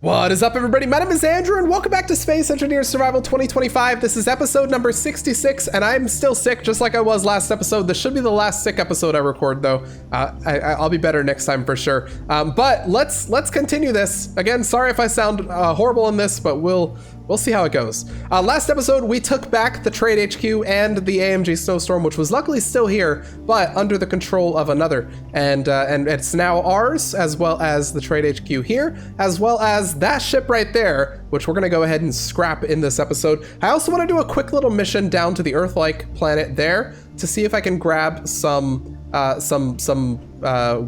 What is up, everybody? My name is Andrew, and welcome back to Space Engineers Survival 2025. This is episode number 66, and I'm still sick, just like I was last episode. This should be the last sick episode I record, though. I'll be better next time for sure. But let's continue this. Again, sorry if I sound horrible in this, but we'll see how it goes. Last episode, we took back the Trade HQ and the AMG Snowstorm, which was luckily still here, but under the control of another. And it's now ours, as well as the Trade HQ here, as well as that ship right there, which we're gonna go ahead and scrap in this episode. I also wanna do a quick little mission down to the Earthlike planet there to see if I can grab some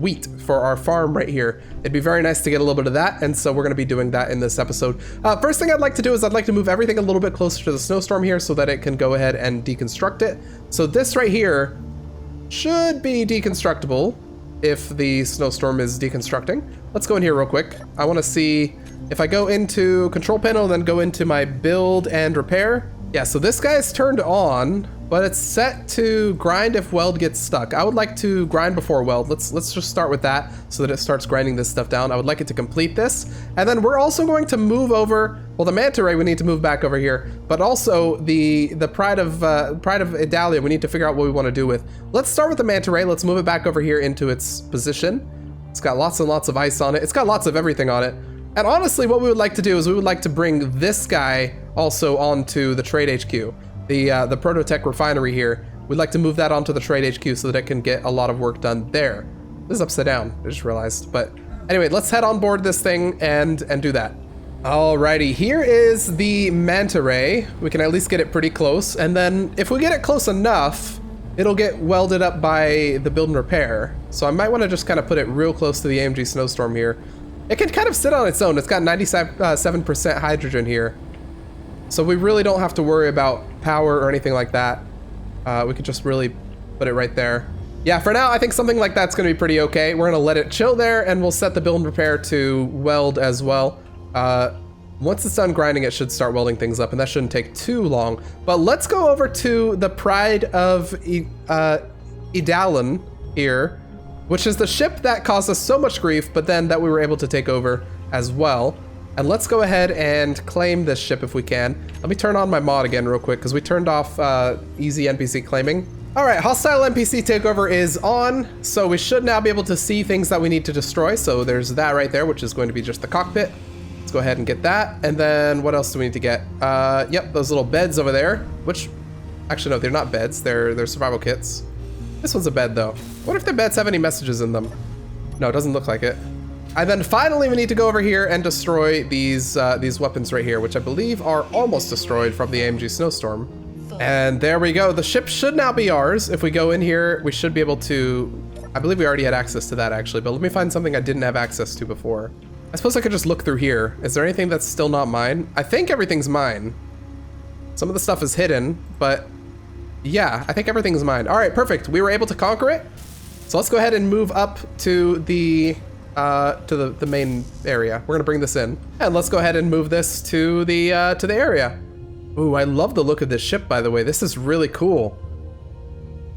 wheat for our farm right here. It'd be very nice to get a little bit of that, and so we're going to be doing that in this episode. First thing I'd like to do is I'd like to move everything a little bit closer to the snowstorm here so that it can go ahead and deconstruct it. So this right here should be deconstructible if the snowstorm is deconstructing. Let's go in here real quick. I want to see if I go into control panel and then go into my build and repair. Yeah, so this guy is turned on, but it's set to grind if weld gets stuck. I would like to grind before weld. Let's just start with that so that it starts grinding this stuff down. I would like it to complete this. And then we're also going to move over, well, the manta ray we need to move back over here, but also the pride of Eidalon we need to figure out what we want to do with. Let's start with the manta ray. Let's move it back over here into its position. It's got lots and lots of ice on it. It's got lots of everything on it. And honestly, what we would like to do is we would like to bring this guy also onto the Trade HQ. The Prototech refinery here. We'd like to move that onto the Trade HQ so that it can get a lot of work done there. This is upside down, I just realized. But anyway, let's head on board this thing and do that. Alrighty, here is the manta ray. We can at least get it pretty close. And then if we get it close enough, it'll get welded up by the build and repair. So I might want to just kind of put it real close to the AMG Snowstorm here. It can kind of sit on its own. It's got 97% hydrogen here. So we really don't have to worry about power or anything like that. We could just really put it right there. Yeah, for now, I think something like that's gonna be pretty okay. We're gonna let it chill there, and we'll set the build and repair to weld as well. Once it's done grinding, it should start welding things up, and that shouldn't take too long. But let's go over to the Pride of Eidalon here, which is the ship that caused us so much grief, but then that we were able to take over as well. And let's go ahead and claim this ship if we can. Let me turn on my mod again real quick because we turned off easy NPC claiming. All right, hostile NPC takeover is on. So we should now be able to see things that we need to destroy. So there's that right there, which is going to be just the cockpit. Let's go ahead and get that. And then what else do we need to get? Yep, those little beds over there, which actually, no, they're not beds. They're survival kits. This one's a bed though. What if the beds have any messages in them? No, it doesn't look like it. And then finally, we need to go over here and destroy these weapons right here, which I believe are almost destroyed from the AMG Snowstorm. And there we go. The ship should now be ours. If we go in here, we should be able to, I believe we already had access to that actually, but let me find something I didn't have access to before. I suppose I could just look through here. Is there anything that's still not mine? I think everything's mine. Some of the stuff is hidden, but yeah, I think everything's mine. All right, perfect. We were able to conquer it. So let's go ahead and move up to the main area. We're gonna bring this in, and let's go ahead and move this to the area. Ooh, I love the look of this ship, by the way. This is really cool,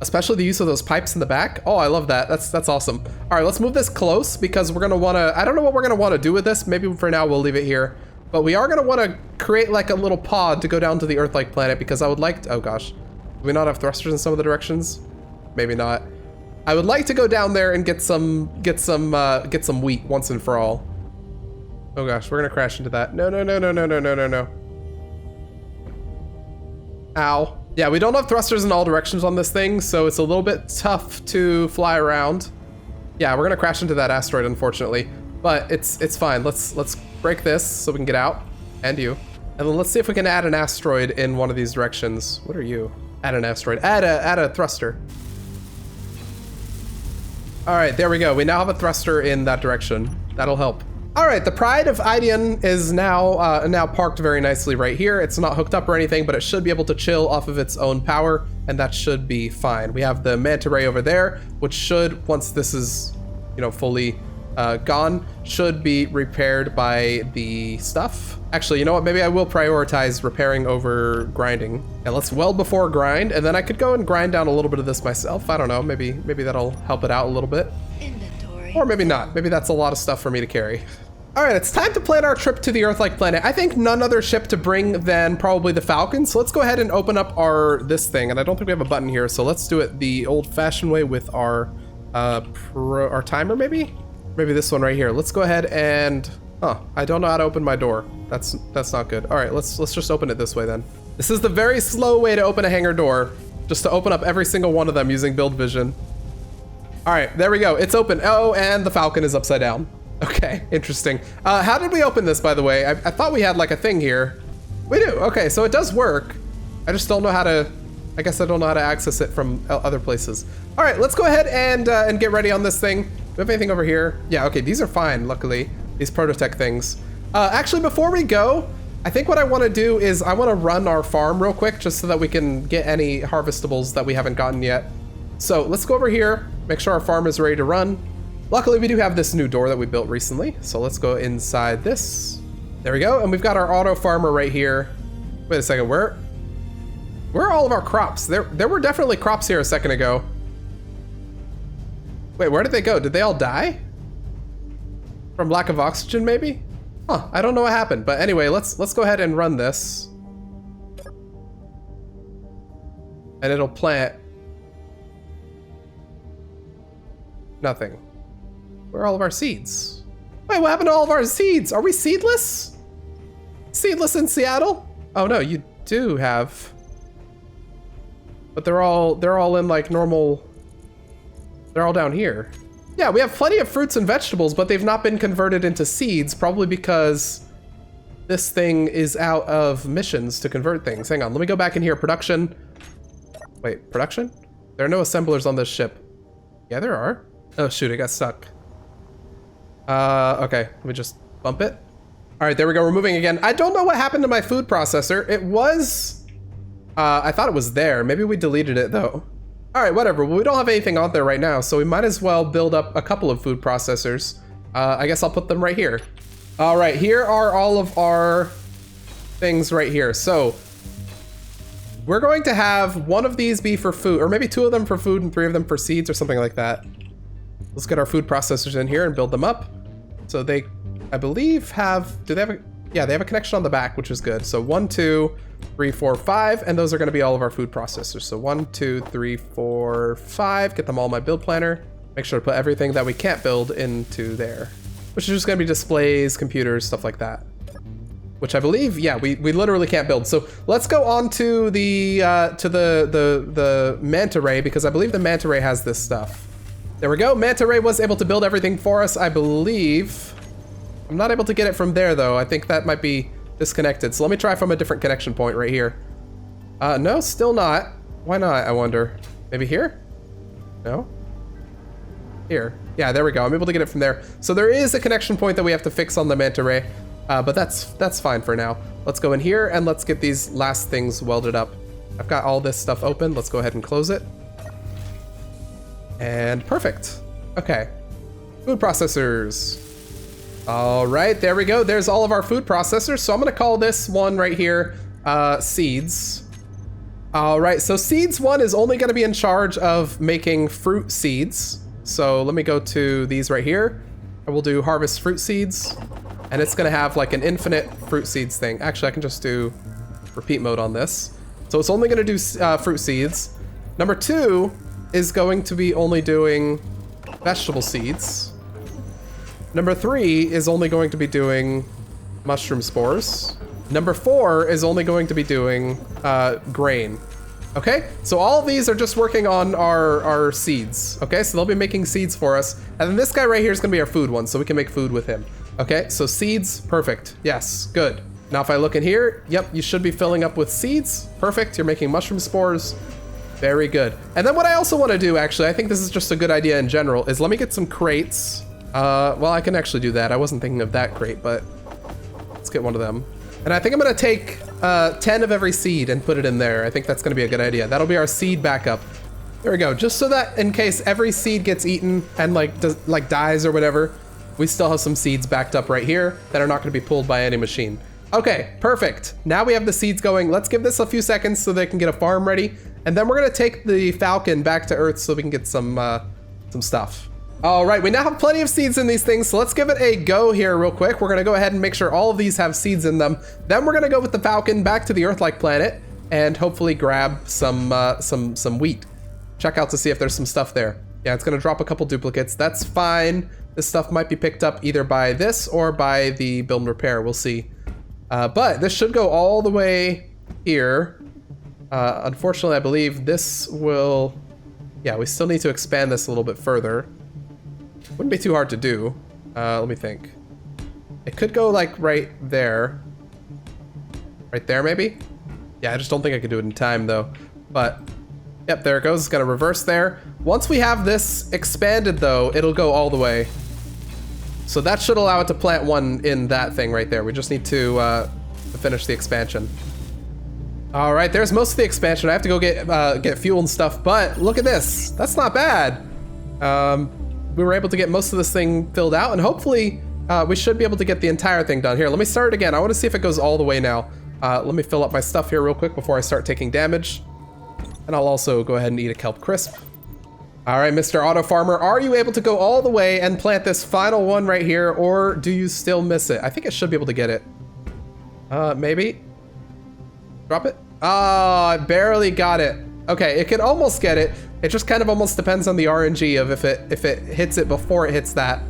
especially the use of those pipes in the back. Oh, I love that. That's awesome. All right, let's move this close because we're gonna wanna, I don't know what we're gonna wanna do with this. Maybe for now we'll leave it here, but we are gonna wanna create like a little pod to go down to the Earthlike planet because I would like to, oh gosh, do we not have thrusters in some of the directions? Maybe not. I would like to go down there and get some wheat once and for all. Oh gosh, we're gonna crash into that. No. Ow. Yeah, we don't have thrusters in all directions on this thing, so it's a little bit tough to fly around. Yeah, we're gonna crash into that asteroid, unfortunately, but it's fine. Let's break this so we can get out, and you. And then let's see if we can add an asteroid in one of these directions. What are you? Add an asteroid. Add a thruster. All right, there we go. We now have a thruster in that direction. That'll help. All right, the Pride of Eidalon is now parked very nicely right here. It's not hooked up or anything, but it should be able to chill off of its own power, and that should be fine. We have the manta ray over there, which should, once this is, fully gone, should be repaired by the stuff. Actually, you know what? Maybe I will prioritize repairing over grinding. And let's weld before grind, and then I could go and grind down a little bit of this myself. I don't know. Maybe that'll help it out a little bit. Inventory. Or maybe not. Maybe that's a lot of stuff for me to carry. All right, it's time to plan our trip to the Earth-like planet. I think none other ship to bring than probably the Falcon. So let's go ahead and open up this thing. And I don't think we have a button here. So let's do it the old-fashioned way with our timer, maybe? Maybe this one right here. Let's go ahead and, I don't know how to open my door. That's not good. All right, let's just open it this way then. This is the very slow way to open a hangar door, just to open up every single one of them using build vision. All right, there we go. It's open. Oh, and the Falcon is upside down. Okay, interesting. How did we open this, by the way? I thought we had like a thing here. We do. Okay, so it does work. I just don't know how to, I guess I don't know how to access it from other places. All right, let's go ahead and get ready on this thing. Do we have anything over here? Yeah, okay, these are fine, luckily. These prototech things. Actually, before we go, I think what I want to do is I want to run our farm real quick just so that we can get any harvestables that we haven't gotten yet. So let's go over here, make sure our farm is ready to run. Luckily, we do have this new door that we built recently. So let's go inside this. There we go. And we've got our auto farmer right here. Wait a second, where are all of our crops? There were definitely crops here a second ago. Wait, where did they go? Did they all die? From lack of oxygen, maybe? Huh, I don't know what happened. But anyway, let's go ahead and run this. And it'll plant nothing. Where are all of our seeds? Wait, what happened to all of our seeds? Are we seedless? Seedless in Seattle? Oh no, you do have. But they're all in like normal. They're all down here. Yeah, we have plenty of fruits and vegetables, but they've not been converted into seeds, probably because this thing is out of missions to convert things. Hang on, let me go back in here. Production. Wait, production? There are no assemblers on this ship. Yeah, there are. Oh shoot, it got stuck. Okay, let me just bump it. All right, there we go, we're moving again. I don't know what happened to my food processor. It was, I thought it was there. Maybe we deleted it though. All right, whatever, well, we don't have anything on there right now, so we might as well build up a couple of food processors. I guess I'll put them right here. All right, here are all of our things right here. So we're going to have one of these be for food, or maybe two of them for food and three of them for seeds or something like that. Let's get our food processors in here and build them up. So they, I believe, do they have a, yeah, they have a connection on the back, which is good. So 1, 2, 3, 4, 5, and those are gonna be all of our food processors. So 1, 2, 3, 4, 5, get them all in my build planner. Make sure to put everything that we can't build into there, which is just gonna be displays, computers, stuff like that. Which I believe, yeah, we literally can't build. So let's go on to the manta ray, because I believe the manta ray has this stuff. There we go. Manta ray was able to build everything for us, I believe. I'm not able to get it from there though. I think that might be disconnected. So let me try from a different connection point right here. No, still not. Why not, I wonder? Maybe here? No? Here. Yeah, there we go. I'm able to get it from there. So there is a connection point that we have to fix on the manta ray, but that's fine for now. Let's go in here and let's get these last things welded up. I've got all this stuff open. Let's go ahead and close it. And perfect. Okay. Food processors. All right, there we go. There's all of our food processors. So I'm gonna call this one right here, seeds. All right, so seeds 1 is only gonna be in charge of making fruit seeds. So let me go to these right here. I will do harvest fruit seeds, and it's gonna have like an infinite fruit seeds thing. Actually, I can just do repeat mode on this. So it's only gonna do fruit seeds. Number 2 is going to be only doing vegetable seeds. Number 3 is only going to be doing mushroom spores. Number 4 is only going to be doing grain. Okay, so all of these are just working on our seeds. Okay, so they'll be making seeds for us. And then this guy right here is gonna be our food one, so we can make food with him. Okay, so seeds, perfect. Yes, good. Now if I look in here, yep, you should be filling up with seeds. Perfect, you're making mushroom spores. Very good. And then what I also want to do, actually, I think this is just a good idea in general, is let me get some crates. Well, I can actually do that. I wasn't thinking of that crate, but let's get one of them. And I think I'm going to take 10 of every seed and put it in there. I think that's going to be a good idea. That'll be our seed backup. There we go. Just so that in case every seed gets eaten and like dies or whatever, we still have some seeds backed up right here that are not going to be pulled by any machine. Okay, perfect. Now we have the seeds going. Let's give this a few seconds so they can get a farm ready. And then we're gonna take the Falcon back to Earth so we can get some stuff. All right, we now have plenty of seeds in these things, so let's give it a go here real quick. We're gonna go ahead and make sure all of these have seeds in them. Then we're gonna go with the Falcon back to the Earthlike planet and hopefully grab some wheat. Check out to see if there's some stuff there. Yeah, it's gonna drop a couple duplicates. That's fine. This stuff might be picked up either by this or by the build and repair. We'll see. But this should go all the way here. Unfortunately, I believe this will... Yeah, we still need to expand this a little bit further. Wouldn't be too hard to do. Let me think. It could go like right there. Right there, maybe? Yeah, I just don't think I could do it in time though. But, yep, there it goes. It's gonna reverse there. Once we have this expanded though, it'll go all the way. So that should allow it to plant one in that thing right there. We just need to finish the expansion. All right, there's most of the expansion. I have to go get fuel and stuff, but look at this. That's not bad. We were able to get most of this thing filled out, and hopefully we should be able to get the entire thing done. Here, let me start it again. I want to see if it goes all the way now. Let me fill up my stuff here real quick before I start taking damage. And I'll also go ahead and eat a kelp crisp. All right, Mr. Auto Farmer, are you able to go all the way and plant this final one right here, or do you still miss it? I think it should be able to get it. Maybe. Drop it. Oh, I barely got it. Okay, it can almost get it. It just kind of almost depends on the RNG of if it hits it before it hits that.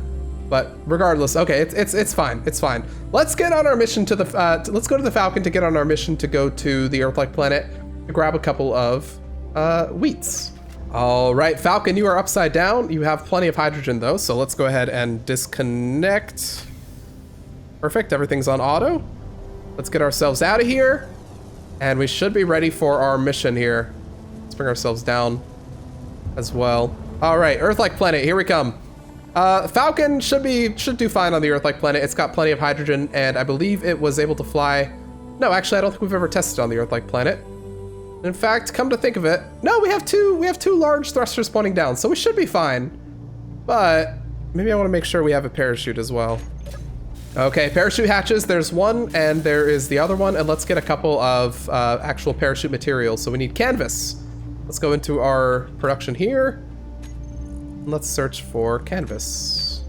But regardless, okay, it's fine. It's fine. Let's get on our mission to the let's go to the Falcon to get on our mission to go to the Earthlike planet to grab a couple of wheats. All right, Falcon, you are upside down. You have plenty of hydrogen though, so let's go ahead and disconnect. Perfect, everything's on auto. Let's get ourselves out of here. And we should be ready for our mission here. Let's bring ourselves down as well. All right, Earthlike planet, here we come. Falcon should do fine on the Earthlike planet. It's got plenty of hydrogen, and I believe it was able to fly. No, actually, I don't think we've ever tested on the Earthlike planet. In fact, come to think of it, no, we have two large thrusters pointing down, so we should be fine. But maybe I want to make sure we have a parachute as well. Okay, parachute hatches, there's one and there is the other one, and let's get a couple of actual parachute materials. So we need canvas. Let's go into our production here. Let's search for canvas.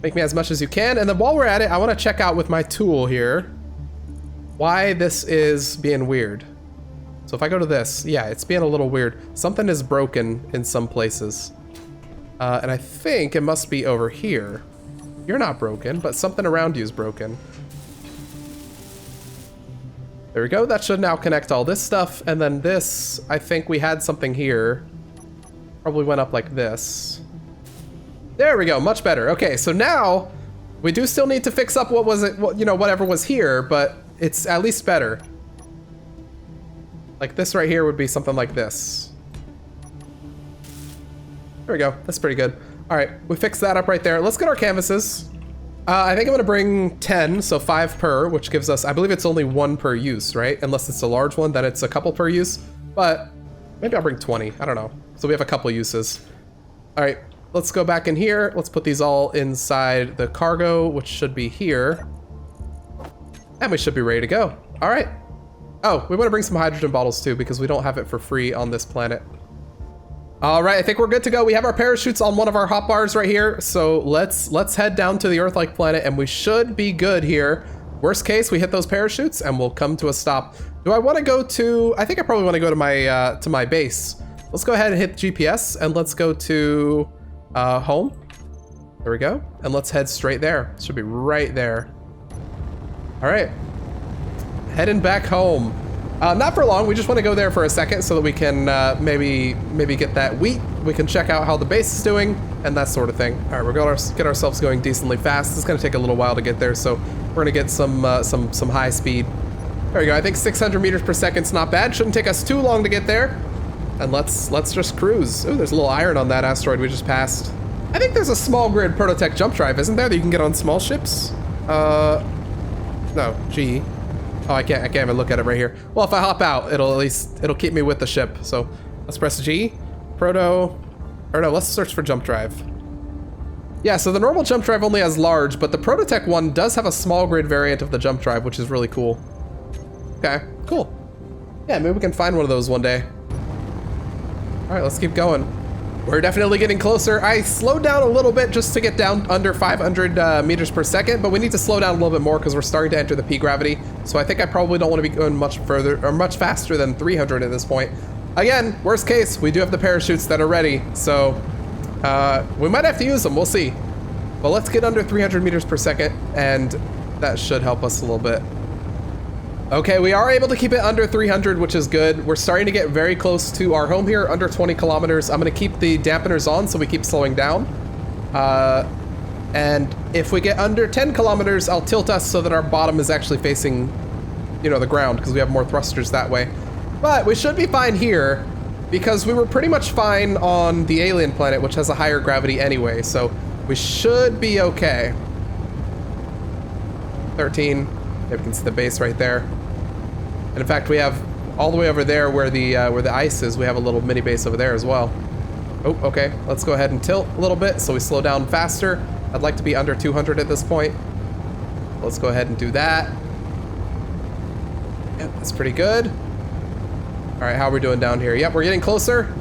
Make me as much as you can, and then while we're at it, I want to check out with my tool here why this is being weird. So if I go to this, yeah, it's being a little weird. Something is broken in some places. And I think it must be over here. You're not broken, but something around you is broken. There we go. That should now connect all this stuff. And then this, I think we had something here. Probably went up like this. There we go. Much better. Okay, so now we do still need to fix up what was it, whatever was here, but it's at least better. Like this right here would be something like this. There we go. That's pretty good. All right, we fixed that up right there. Let's get our canvases. I think I'm gonna bring 10, so 5 per, which gives us, I believe it's only 1 per use, right? Unless it's a large one, then it's a couple per use. But maybe I'll bring 20, I don't know. So we have a couple uses. All right, let's go back in here. Let's put these all inside the cargo, which should be here. And we should be ready to go. All right. Oh, we wanna bring some hydrogen bottles too, because we don't have it for free on this planet. All right, I think we're good to go. We have our parachutes on one of our hotbars right here. So let's head down to the Earthlike planet and we should be good here. Worst case, we hit those parachutes and we'll come to a stop. Do I want to go to, I think I probably want to go to my base. Let's go ahead and hit GPS and let's go to home. There we go. And let's head straight there. It should be right there. All right, heading back home. Not for long, we just want to go there for a second so that we can maybe get that wheat. We can check out how the base is doing and that sort of thing. All right, we're going to get ourselves going decently fast. It's going to take a little while to get there, so we're going to get some high speed. There we go, I think 600 meters per second is not bad. Shouldn't take us too long to get there. And let's just cruise. Oh, there's a little iron on that asteroid we just passed. I think there's a small grid prototech jump drive, isn't there, that you can get on small ships? No, G. Oh, I can't even look at it right here. Well, if I hop out, it'll keep me with the ship. So let's press G. Let's search for jump drive. Yeah, so the normal jump drive only has large, but the Prototech one does have a small grid variant of the jump drive, which is really cool. Okay, cool. Yeah, maybe we can find one of those one day. All right, let's keep going. We're definitely getting closer. I slowed down a little bit just to get down under 500 meters per second, but we need to slow down a little bit more because we're starting to enter the P gravity. So I think I probably don't want to be going much further or much faster than 300 at this point. Again, worst case, we do have the parachutes that are ready, so we might have to use them. We'll see. But let's get under 300 meters per second, and that should help us a little bit. Okay, we are able to keep it under 300, which is good. We're starting to get very close to our home here, under 20 kilometers. I'm gonna keep the dampeners on so we keep slowing down. And if we get under 10 kilometers, I'll tilt us so that our bottom is actually facing, you know, the ground, because we have more thrusters that way. But we should be fine here, because we were pretty much fine on the alien planet, which has a higher gravity anyway, so we should be okay. 13, there we can see the base right there. And in fact, we have all the way over there where the ice is, we have a little mini base over there as well. Oh, okay, let's go ahead and tilt a little bit so we slow down faster. I'd like to be under 200 at this point. Let's go ahead and do that. Yep, that's pretty good. All right, how are we doing down here? Yep, we're getting closer.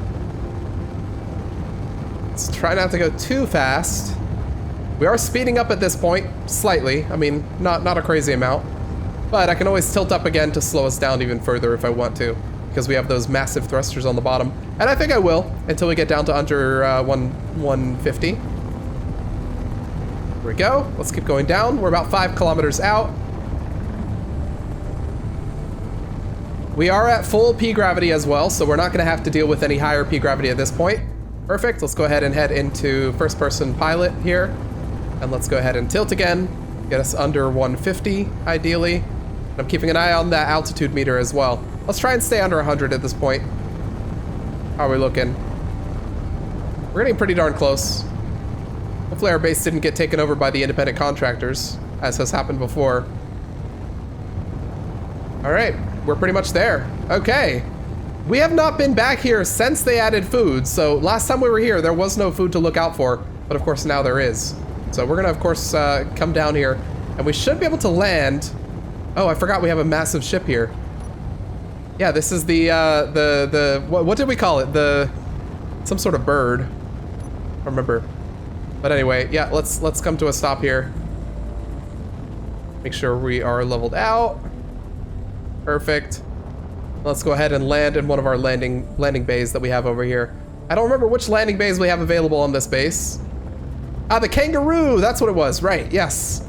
Let's try not to go too fast. We are speeding up at this point, slightly. I mean, not a crazy amount. But I can always tilt up again to slow us down even further if I want to, because we have those massive thrusters on the bottom. And I think I will, until we get down to under 150. Here we go. Let's keep going down. We're about 5 kilometers out. We are at full P gravity as well, so we're not going to have to deal with any higher P gravity at this point. Perfect. Let's go ahead and head into first-person pilot here. And let's go ahead and tilt again. Get us under 150, ideally. I'm keeping an eye on that altitude meter as well. Let's try and stay under 100 at this point. How are we looking? We're getting pretty darn close. Hopefully our base didn't get taken over by the independent contractors, as has happened before. All right, we're pretty much there. Okay. We have not been back here since they added food, so last time we were here, there was no food to look out for, but of course now there is. So we're gonna, of course, come down here, and we should be able to land. Oh, I forgot we have a massive ship here. Yeah, this is the what did we call it? Some sort of bird. I don't remember. But anyway, yeah, let's come to a stop here. Make sure we are leveled out. Perfect. Let's go ahead and land in one of our landing bays that we have over here. I don't remember which landing bays we have available on this base. Ah, the kangaroo, that's what it was, right, yes.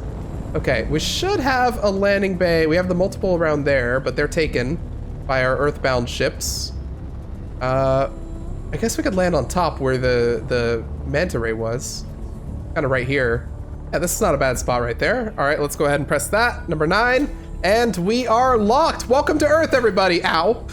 Okay, we should have a landing bay. We have the multiple around there, but they're taken by our earthbound ships. I guess we could land on top where the manta ray was. Kind of right here. Yeah, this is not a bad spot right there. All right, let's go ahead and press that, number 9. And we are locked. Welcome to Earth, everybody. Ow.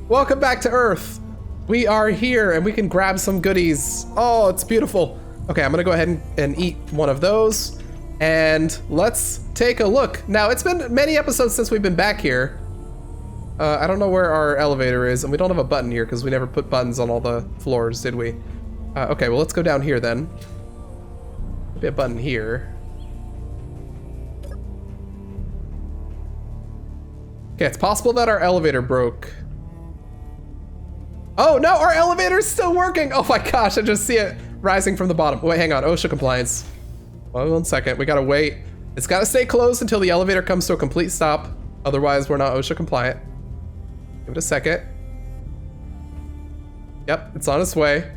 Welcome back to Earth. We are here and we can grab some goodies. Oh, it's beautiful. Okay, I'm gonna go ahead and eat one of those. And let's take a look. Now, it's been many episodes since we've been back here. I don't know where our elevator is, and we don't have a button here because we never put buttons on all the floors, did we? Okay, well, let's go down here then. Maybe a button here. Okay, it's possible that our elevator broke. Oh no, our elevator's still working! Oh my gosh, I just see it rising from the bottom. Wait, hang on, OSHA compliance. One second, we gotta wait. It's gotta stay closed until the elevator comes to a complete stop. Otherwise, we're not OSHA compliant. Give it a second. Yep, it's on its way.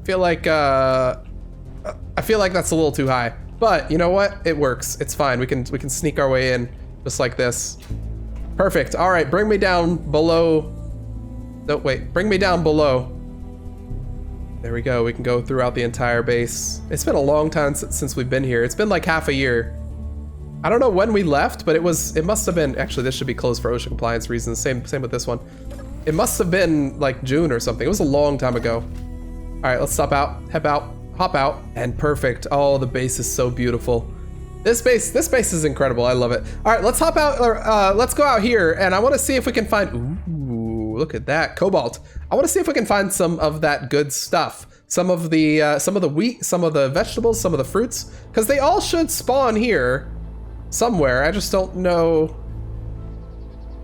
I feel like that's a little too high. But you know what? It works. It's fine. We can sneak our way in just like this. Perfect. All right, bring me down below. No, wait, bring me down below. There we go. We can go throughout the entire base. It's been a long time since we've been here. It's been like half a year. I don't know when we left, but it must have been, actually this should be closed for OSHA compliance reasons. Same with this one. It must have been like June or something. It was a long time ago. All right, let's stop out, hop out, and perfect. Oh, the base is so beautiful. This base is incredible. I love it. All right, let's hop out, or let's go out here, and I want to see if we can find, ooh, look at that, cobalt. I want to see if we can find some of that good stuff. Some of the wheat, some of the vegetables, some of the fruits, because they all should spawn here somewhere. I just don't know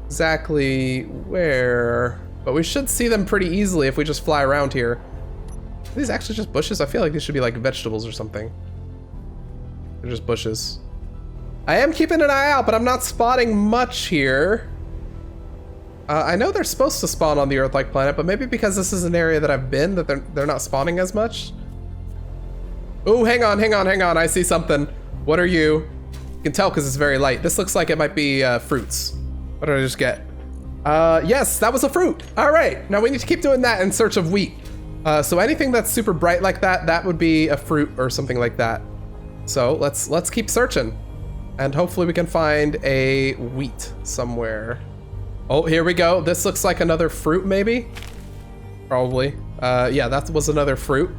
exactly where, but we should see them pretty easily if we just fly around here. Are these actually just bushes? I feel like these should be like vegetables or something. They're just bushes. I am keeping an eye out, but I'm not spotting much here. I know they're supposed to spawn on the Earth-like planet, but maybe because this is an area that I've been, that they're not spawning as much. Oh, hang on. I see something. What are you? You can tell because it's very light. This looks like it might be fruits. What did I just get? Yes, that was a fruit. All right, now we need to keep doing that in search of wheat. So anything that's super bright like that, that would be a fruit or something like that. So let's keep searching, and hopefully we can find a wheat somewhere. Oh, here we go. This looks like another fruit, maybe? Probably. Yeah, that was another fruit.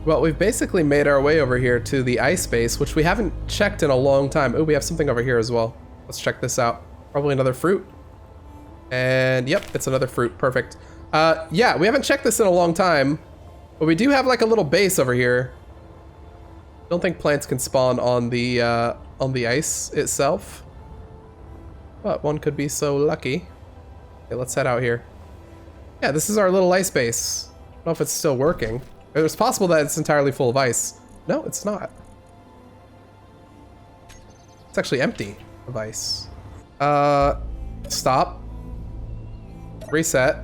Well, we've basically made our way over here to the ice base, which we haven't checked in a long time. Oh, we have something over here as well. Let's check this out. Probably another fruit. And yep, it's another fruit. Perfect. Yeah, we haven't checked this in a long time, but we do have like a little base over here. Don't think plants can spawn on the ice itself, but one could be so lucky. Okay, let's head out here. Yeah, this is our little ice base. I don't know if it's still working. It's possible that it's entirely full of ice. No, it's not. It's actually empty of ice. Stop. Reset.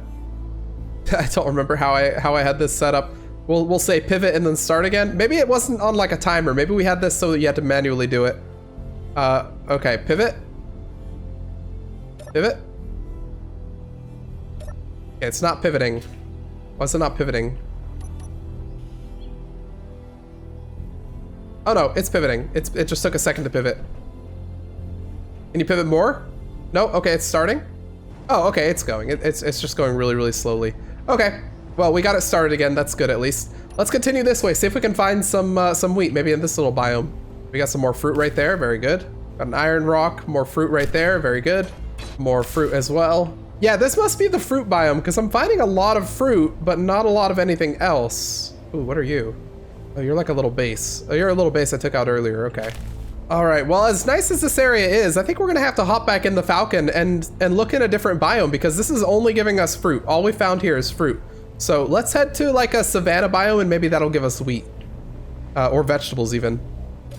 I don't remember how I had this set up. We'll say pivot and then start again. Maybe it wasn't on like a timer. Maybe we had this so that you had to manually do it. Okay, pivot. Pivot. Okay, it's not pivoting. Why is it not pivoting? Oh no, it's pivoting. It just took a second to pivot. Can you pivot more? No? Okay, it's starting. Oh, okay, it's going. It's just going really, really slowly. Okay, well, we got it started again. That's good, at least. Let's continue this way. See if we can find some wheat, maybe in this little biome. We got some more fruit right there. Very good. Got an iron rock. More fruit right there. Very good. More fruit as well. Yeah, this must be the fruit biome because I'm finding a lot of fruit, but not a lot of anything else. Ooh, what are you? Oh, you're like a little base. Oh, you're a little base I took out earlier. Okay. All right, well, as nice as this area is, I think we're gonna have to hop back in the Falcon and look in a different biome because this is only giving us fruit. All we found here is fruit. So let's head to like a savanna biome and maybe that'll give us wheat or vegetables even.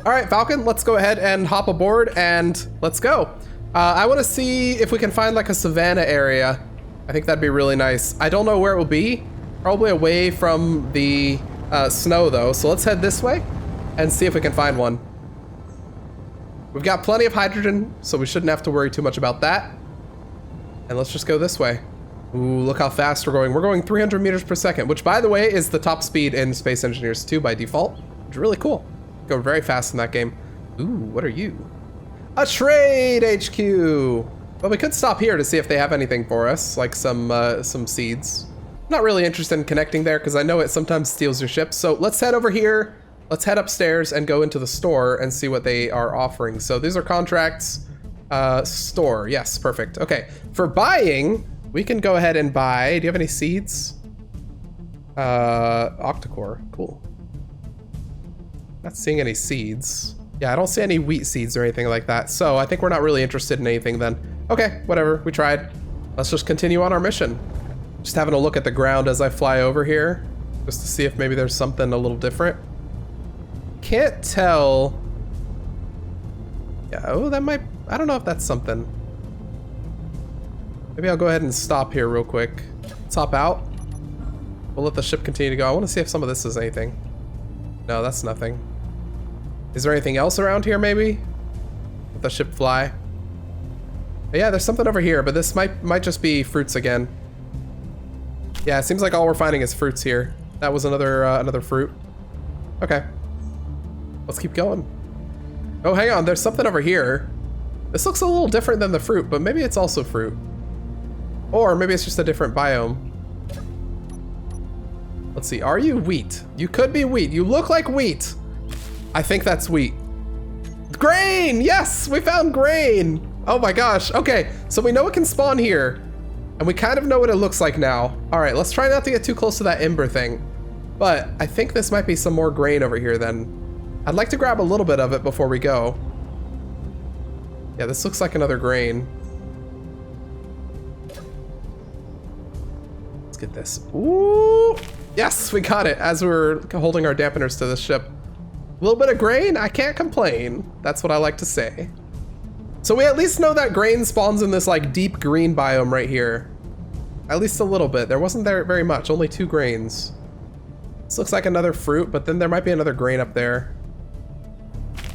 All right, Falcon, let's go ahead and hop aboard and let's go. I wanna see if we can find like a savanna area. I think that'd be really nice. I don't know where it will be, probably away from the snow though. So let's head this way and see if we can find one. We've got plenty of hydrogen, so we shouldn't have to worry too much about that. And let's just go this way. Ooh, look how fast we're going. We're going 300 meters per second, which by the way is the top speed in Space Engineers 2 by default, which is really cool. Go very fast in that game. Ooh, what are you? A trade HQ! But we could stop here to see if they have anything for us, like some seeds. Not really interested in connecting there because I know it sometimes steals your ship. So let's head over here. Let's head upstairs and go into the store and see what they are offering. So these are contracts. Store, yes, perfect. Okay, for buying, we can go ahead and buy. Do you have any seeds? Octocore, cool. Not seeing any seeds. Yeah, I don't see any wheat seeds or anything like that. So I think we're not really interested in anything then. Okay, whatever, we tried. Let's just continue on our mission. Just having a look at the ground as I fly over here, just to see if maybe there's something a little different. Can't tell. Yeah, oh, that might, I don't know if that's something. Maybe I'll go ahead and stop here real quick. Let's hop out. We'll let the ship continue to go. I want to see if some of this is anything. No, that's nothing. Is there anything else around here maybe? Let the ship fly. But yeah, there's something over here, but this might just be fruits again. Yeah, it seems like all we're finding is fruits here. That was another fruit. Okay. Let's keep going. Oh, hang on, there's something over here. This looks a little different than the fruit, but maybe it's also fruit. Or maybe it's just a different biome. Let's see, are you wheat? You could be wheat. You look like wheat. I think that's wheat. Grain, yes, we found grain. Oh my gosh, okay, so we know it can spawn here, and we kind of know what it looks like now. All right, let's try not to get too close to that ember thing, but I think this might be some more grain over here then. I'd like to grab a little bit of it before we go. Yeah, this looks like another grain. at this. Ooh, yes, we got it as we were holding our dampeners to the ship. A little bit of grain, I can't complain. That's what I like to say. So we at least know that grain spawns in this like deep green biome right here. At least a little bit. There wasn't very much, only 2 grains. This looks like another fruit, but then there might be another grain up there.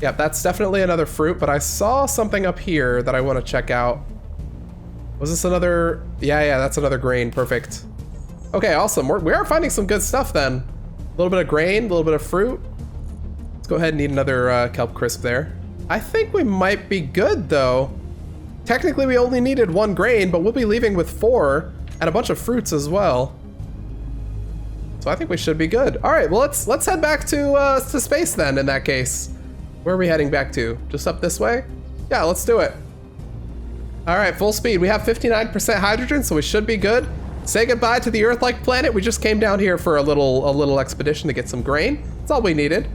Yeah, that's definitely another fruit, but I saw something up here that I want to check out. Was this another? Yeah, that's another grain. Perfect. Okay, awesome. We are finding some good stuff then. A little bit of grain, a little bit of fruit. Let's go ahead and eat another kelp crisp there. I think we might be good though. Technically we only needed 1 grain, but we'll be leaving with 4 and a bunch of fruits as well. So I think we should be good. All right, well let's head back to space then in that case. Where are we heading back to? Just up this way? Yeah, let's do it. All right, full speed. We have 59% hydrogen, so we should be good. Say goodbye to the Earthlike planet. We just came down here for a little expedition to get some grain. That's all we needed.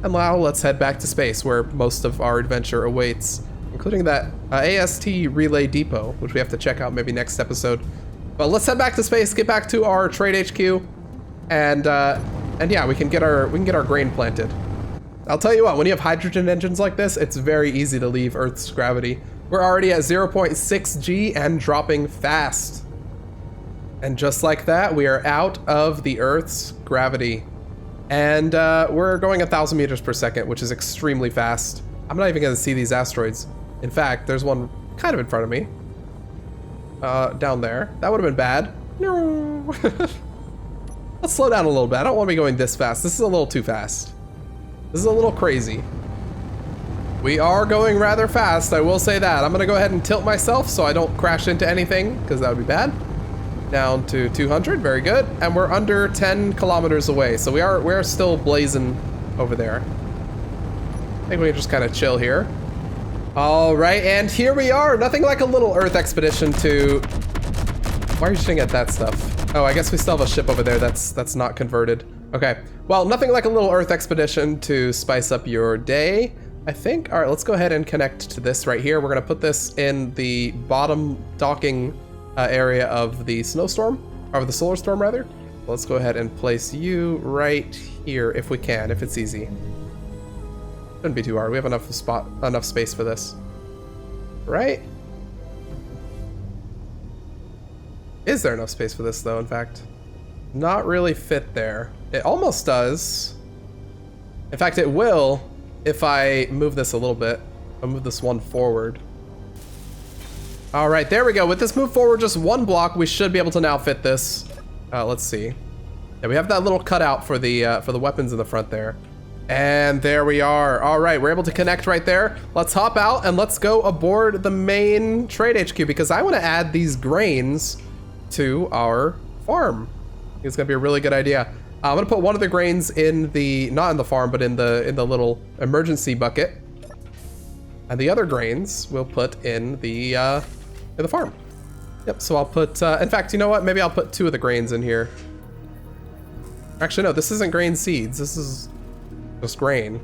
And now let's head back to space where most of our adventure awaits, including that AST relay depot, which we have to check out maybe next episode. But let's head back to space, get back to our trade HQ, and yeah, we can get our grain planted. I'll tell you what, when you have hydrogen engines like this, it's very easy to leave Earth's gravity. We're already at 0.6 G and dropping fast. And just like that, we are out of the Earth's gravity. And we're going 1,000 meters per second, which is extremely fast. I'm not even gonna see these asteroids. In fact, there's one kind of in front of me. Down there. That would have been bad. No. Let's slow down a little bit. I don't want to be going this fast. This is a little too fast. This is a little crazy. We are going rather fast, I will say that. I'm gonna go ahead and tilt myself so I don't crash into anything, because that would be bad. Down to 200, very good. And we're under 10 kilometers away, so we're still blazing over there. I think we can just kind of chill here. All right, and here we are. Nothing like a little Earth expedition to... Why are you shooting at that stuff? Oh, I guess we still have a ship over there that's not converted. Okay, well, nothing like a little Earth expedition to spice up your day, I think. All right, let's go ahead and connect to this right here. We're gonna put this in the bottom docking area of the snowstorm, or the solar storm rather. Let's go ahead and place you right here if we can, if it's easy. Shouldn't be too hard. We have enough space for this, right? Is there enough space for this though? In fact, not really fit there. It almost does. In fact, it will if I move this a little bit. I'll move this one forward. All right, there we go. With this move forward just 1 block, we should be able to now fit this. Let's see. Yeah, we have that little cutout for the weapons in the front there. And there we are. All right, we're able to connect right there. Let's hop out and let's go aboard the main trade HQ because I want to add these grains to our farm. It's gonna be a really good idea. I'm gonna put one of the grains in the, not in the farm, but in the little emergency bucket. And the other grains we'll put in the farm. Yep, so I'll put, in fact, you know what? Maybe I'll put 2 of the grains in here. Actually, no, this isn't grain seeds. This is just grain.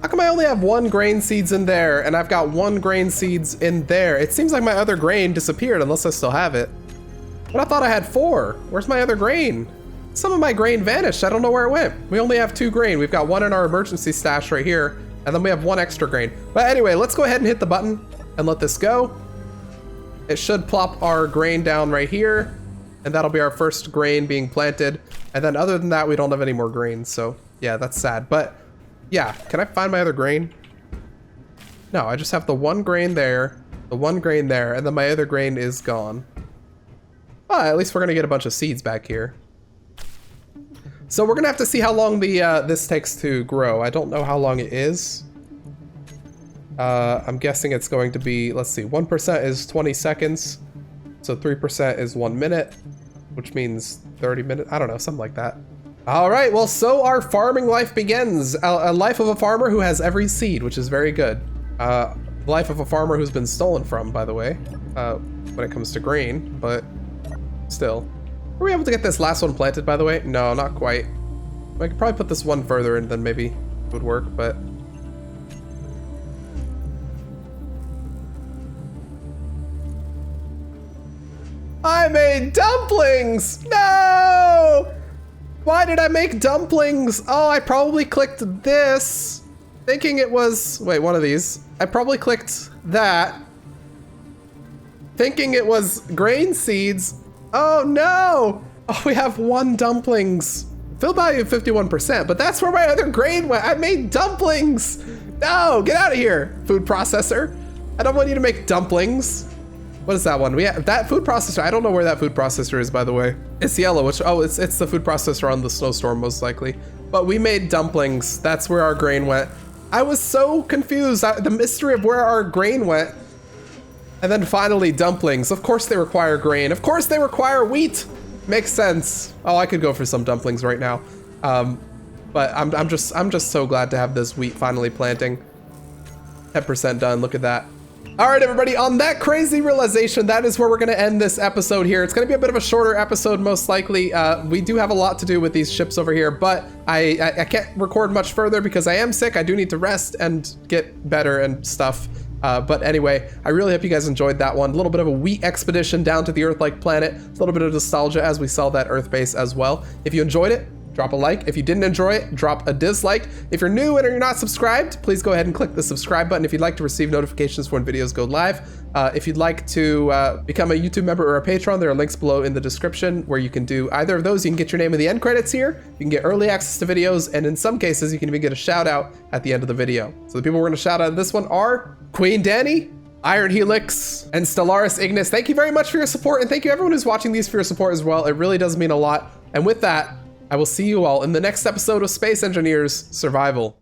How come I only have 1 grain seeds in there and I've got 1 grain seeds in there? It seems like my other grain disappeared unless I still have it. But I thought I had 4. Where's my other grain? Some of my grain vanished. I don't know where it went. We only have 2 grain. We've got 1 in our emergency stash right here, and then we have 1 extra grain. But anyway, let's go ahead and hit the button and let this go. It should plop our grain down right here, and that'll be our first grain being planted. And then other than that, we don't have any more grain. So yeah, that's sad. But yeah, can I find my other grain? No, I just have the 1 grain there, the 1 grain there, and then my other grain is gone. Well, at least we're gonna get a bunch of seeds back here. So we're gonna have to see how long the this takes to grow. I don't know how long it is. I'm guessing it's going to be, let's see, 1% is 20 seconds. So 3% is 1 minute, which means 30 minutes. I don't know, something like that. All right, well, so our farming life begins. A life of a farmer who has every seed, which is very good. Life of a farmer who's been stolen from, by the way, when it comes to grain, but still. Were we able to get this last one planted, by the way? No, not quite. I could probably put this one further and then maybe it would work, but... I made dumplings! No! Why did I make dumplings? Oh, I probably clicked this, thinking it was, wait, one of these. I probably clicked that, thinking it was grain seeds. Oh no! Oh, we have 1 dumplings. Fill value of 51%, but that's where my other grain went. I made dumplings. No, get out of here, food processor. I don't want you to make dumplings. What is that one? We have that food processor. I don't know where that food processor is, by the way. It's yellow, which, oh, it's the food processor on the snowstorm, most likely. But we made dumplings. That's where our grain went. I was so confused. The mystery of where our grain went. And then finally, dumplings. Of course they require grain. Of course they require wheat. Makes sense. Oh, I could go for some dumplings right now. But I'm just so glad to have this wheat finally planting. 10% done. Look at that. All right, everybody, on that crazy realization, that is where we're going to end this episode here. It's going to be a bit of a shorter episode, most likely. We do have a lot to do with these ships over here, but I can't record much further because I am sick. I do need to rest and get better and stuff. But anyway, I really hope you guys enjoyed that one. A little bit of a wheat expedition down to the Earthlike planet. A little bit of nostalgia as we saw that Earth base as well. If you enjoyed it, drop a like. If you didn't enjoy it, drop a dislike. If you're new and you're not subscribed, please go ahead and click the subscribe button if you'd like to receive notifications for when videos go live. If you'd like to become a YouTube member or a patron, there are links below in the description where you can do either of those. You can get your name in the end credits here. You can get early access to videos, and in some cases, you can even get a shout out at the end of the video. So the people we're gonna shout out in this one are Queen Danny, Iron Helix, and Stellaris Ignis. Thank you very much for your support, and thank you everyone who's watching these for your support as well. It really does mean a lot. And with that, I will see you all in the next episode of Space Engineers Survival.